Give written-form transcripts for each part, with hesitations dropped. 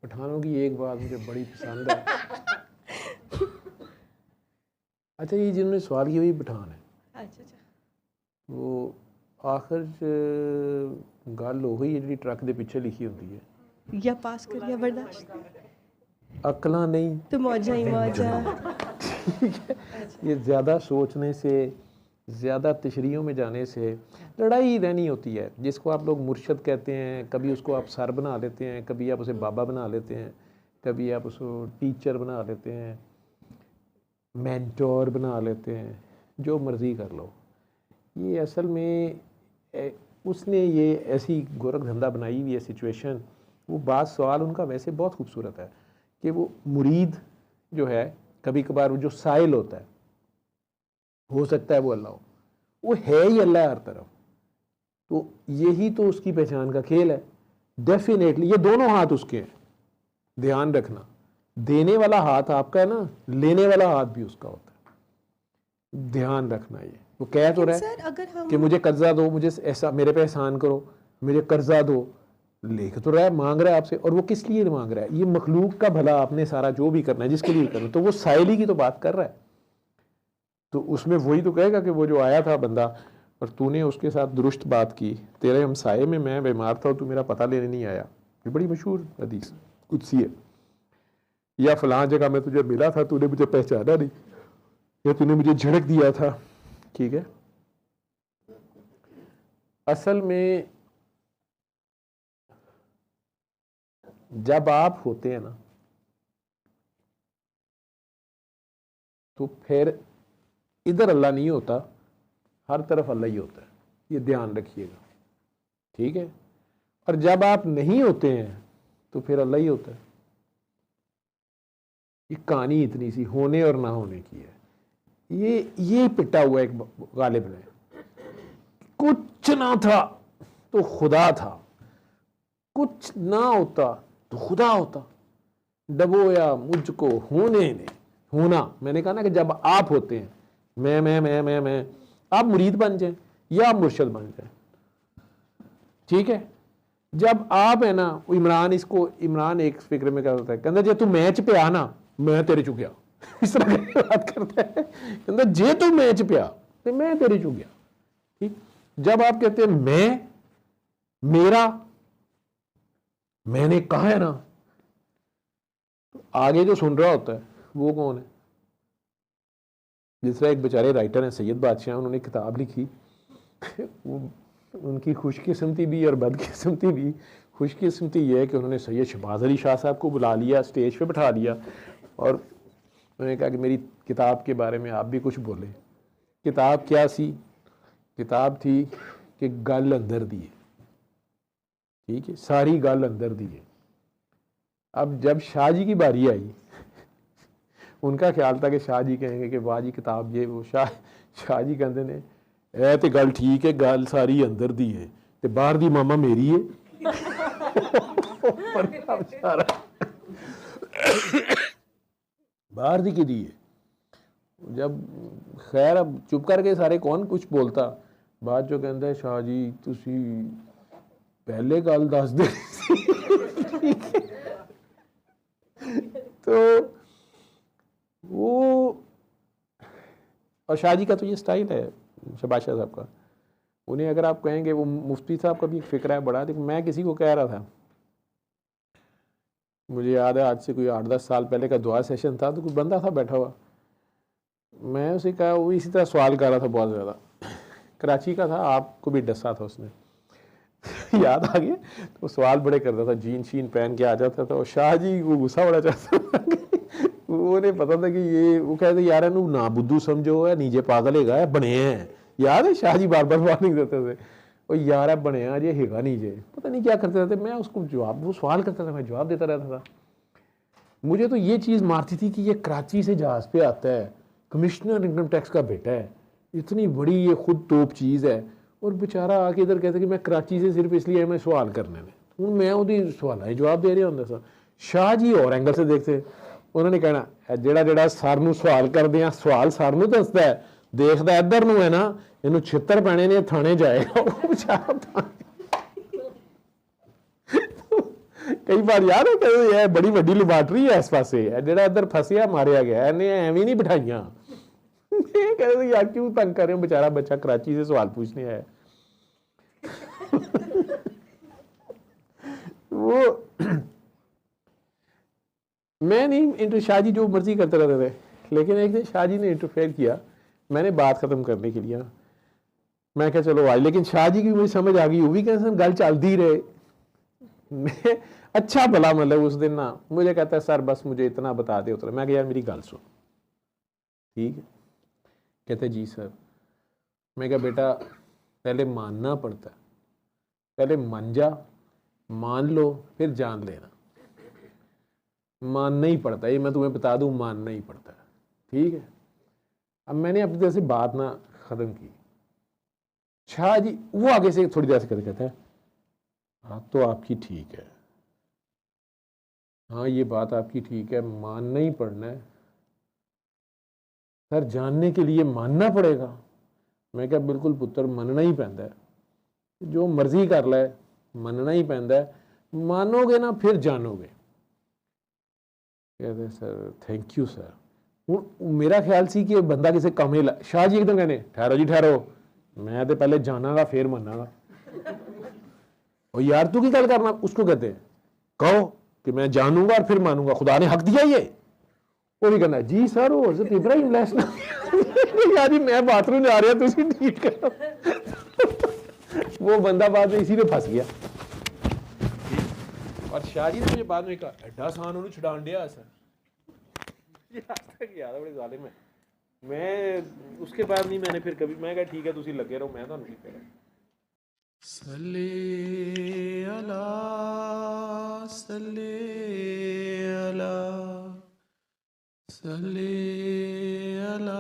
पठानों की एक बात मुझे बड़ी पसंद है। अच्छा, ये जिन्होंने सवाल किया वही पठान है। अच्छा अच्छा, वो आखिर गल हो गई जी ट्रक के पिछे लिखी होती है, या पास कर या बर्दाश्त, अकला नहीं तो मौजा ही मौजा। ठीक है, ये ज़्यादा सोचने से, ज़्यादा तशरीहों में जाने से लड़ाई रहनी होती है। जिसको आप लोग मुर्शद कहते हैं, कभी उसको आप सर बना लेते हैं, कभी आप उसे बाबा बना लेते हैं, कभी आप उसको टीचर बना लेते हैं, मेंटोर बना लेते हैं, जो मर्ज़ी कर लो। ये असल में उसने ये ऐसी गोरख धंधा बनाई हुई है सिचुएशन। वो बात सवाल उनका वैसे बहुत खूबसूरत है कि वो मुरीद जो है, कभी कभार वो जो साइल होता है, हो सकता है वो अल्लाह हो, वो है ही अल्लाह हर तरफ। तो यही तो उसकी पहचान का खेल है। डेफिनेटली ये दोनों हाथ उसके हैं, ध्यान रखना। देने वाला हाथ आपका है ना, लेने वाला हाथ भी उसका होता है, ध्यान रखना। ये वो कह तो रहा है अगर हम कि मुझे कर्जा दो, मुझे ऐसा, मेरे पे एहसान करो, मुझे कर्जा दो, लेख तो रहा है, मांग रहा है आपसे। और वो किस लिए मांग रहा है? ये मखलूक का भला आपने सारा जो भी करना है, जिसके लिए करना है, तो वो साइली की तो बात कर रहा है। तो उसमें वही तो कहेगा कि वो जो आया था बंदा और तूने उसके साथ दुरुस्त बात की, तेरे हमसाये में मैं बीमार था और तू मेरा पता लेने नहीं आया। ये बड़ी मशहूर हदीस कुदसी है। या फलां जगह मैं तुझे मिला था, तूने मुझे पहचाना नहीं, या तूने मुझे झड़क दिया था। ठीक है, असल में जब आप होते हैं ना, तो फिर इधर अल्लाह नहीं होता, हर तरफ अल्लाह ही होता है। ये ध्यान रखिएगा, ठीक है। और जब आप नहीं होते हैं तो फिर अल्लाह ही होता है। ये कहानी इतनी सी होने और ना होने की है। ये पिटा हुआ एक गालिब ने, कुछ ना था तो खुदा था, कुछ ना होता तो खुदा होता, डबोया मुझको होने ने होना। मैंने कहा ना कि जब आप होते हैं, मैं आप मुरीद बन जाए या आप मुर्शद बन जाए, ठीक है। जब आप है ना, इमरान, इसको इमरान एक फिक्र में क्या होता है, कहता जे तू मैच पे आना मैं तेरे चु गया। इस तरह की बात करता है, कहता जे तू मैच पे आ तो मैं तेरे चु गया। ठीक, जब आप कहते हैं मैं, मेरा, मैंने कहा है ना, तो आगे जो सुन रहा होता है वो कौन है? जिस तरह एक बेचारे राइटर हैं सैयद बादशाह, उन्होंने किताब लिखी, वो उनकी खुशकिस्मती भी और बदकिस्मती भी। खुशकिस्मती यह है कि उन्होंने सैयद शहबाज अली शाह साहब को बुला लिया, स्टेज पे बिठा दिया और उन्होंने कहा कि मेरी किताब के बारे में आप भी कुछ बोले। किताब क्या सी? किताब थी कि गल अंदर दी है, ठीक है, सारी गल अंदर दी है। अब जब शाह जी की बारी आई, उनका ख्याल था कि शाह जी कहेंगे कि वाह जी किताब ये वो। शाह जी कहते ने ए तो गल ठीक है, गल सारी अंदर दी है ते बाहर दी मामा मेरी है। बाहर दी की दी है। जब खैर अब चुप करके सारे कौन कुछ बोलता, बाद जो कहता है शाह जी तुसी पहले गल दस दे। तो वो, और शाह जी का तो ये स्टाइल है शहबाज शाह साहब का। उन्हें अगर आप कहेंगे, वो मुफ्ती साहब का भी एक फिक्रा है बड़ा। देखो मैं किसी को कह रहा था, मुझे याद है आज से कोई 8-10 साल पहले का दुआ सेशन था, तो कोई बंदा था बैठा हुआ, मैं उसे कहा, वो इसी तरह सवाल कर रहा था बहुत ज़्यादा, कराची का था, आपको भी डसा था उसने। याद आ गया, तो सवाल बड़े करता था, जीन शीन पहन के आ जाता था, और शाह जी वो गुस्सा बड़ा चाहता था। वो नहीं पता था कि ये, वो कहते यार नू ना बुद्धू समझो है, नीचे पागल है बने हैं। याद है शाह जी बार बार वार्निंग देते थे, और यार है बने हैं, ये हैगा नीचे, पता नहीं क्या करते रहते। मैं उसको जवाब, वो सवाल करता था, मैं जवाब देता रहता था। मुझे तो ये चीज़ मारती थी कि ये कराची से जहाज़ पे आता है, कमिश्नर इनकम टैक्स का बेटा है, इतनी बड़ी ये खुद तोप चीज़ है, और बेचारा आके इधर कहता कि मैं कराची से सिर्फ इसलिए मैं सवाल करने में, हूँ मैं उदी सवाल जवाब दे रहा होंगे। शाह जी और एंगल से देखते, उन्होंने कहना ਜਿਹੜਾ सर ਨੂੰ सवाल करते हैं, सवाल सर ਨੂੰ दसदा है, देखता इधर ਨੂੰ है ना, इनू छितर पैने ने थाने जाएगा। वो बेचारा कई बार यार ये बड़ी वड्डी लैबार्टरी है इस पासे है जेड़ा इधर फसिया मारिया गया इन्हें एवं नहीं बिठाइया कहते यार क्यों तंग कर रहे हो बेचारा बच्चा कराची से सवाल पूछने आया वो मैं नहीं शाहजी जो मर्जी करते रहते थे लेकिन एक दिन शाहजी ने इंटरफेयर किया मैंने बात खत्म करने के लिए मैं क्या चलो आज लेकिन शाहजी की मुझे समझ आ गई वो भी कैसे गल चलती रहे मैं अच्छा भला मतलब उस दिन ना मुझे कहता है सर बस मुझे इतना बता दे उतना मैं कहा यार मेरी गल सुन ठीक है कहते जी सर मैं कहा बेटा पहले मानना पड़ता है पहले मान जा मान लो फिर जान लेना मानना ही पड़ता है ये मैं तुम्हें बता दूं मानना ही पड़ता है ठीक है अब मैंने अपनी तरह से बात ना ख़त्म की शाह जी वो आगे से थोड़ी देर से कहते हैं बात तो आपकी ठीक है हाँ ये बात आपकी ठीक है मानना ही पड़ना है सर जानने के लिए मानना पड़ेगा मैं क्या बिल्कुल पुत्र मनना ही पैंदा है जो मर्जी कर ले मनना ही पैंदा है मानोगे ना फिर जानोगे कहते सर थैंक यू सर हूँ मेरा ख्याल सी कि बंदा किसी काम ही शाह जी एकदम कहने ठहरो जी ठहरो मैं तो पहले जानागा फिर मनागा और यार तू की गल करना उसको कहते हैं कहो कि मैं जानूंगा और फिर मानूंगा खुदा ने हक दिया ये वो भी कहना जी सर वो हज़रत इब्राहिम अलैहिस्सलाम यार जी मैं बाथरूम जा रहा तुम ठीक करो वो बंदा बाद में इसी में फंस गया और शाह जी ने मुझे बाद में कहा एडा आसान उन्होंने छुड़ान दिया सर याद है बड़े जालिम है मैं उसके बाद नहीं मैंने फिर कभी मैं कहा ठीक है तुसी लगे रहो मैं तो नहीं कह सल्ले अला सल्ले अला सल्ले अला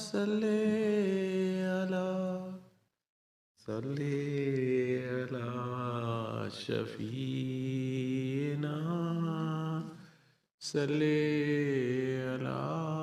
सल्ले अला सल्ले अला शफीना सल्ले अला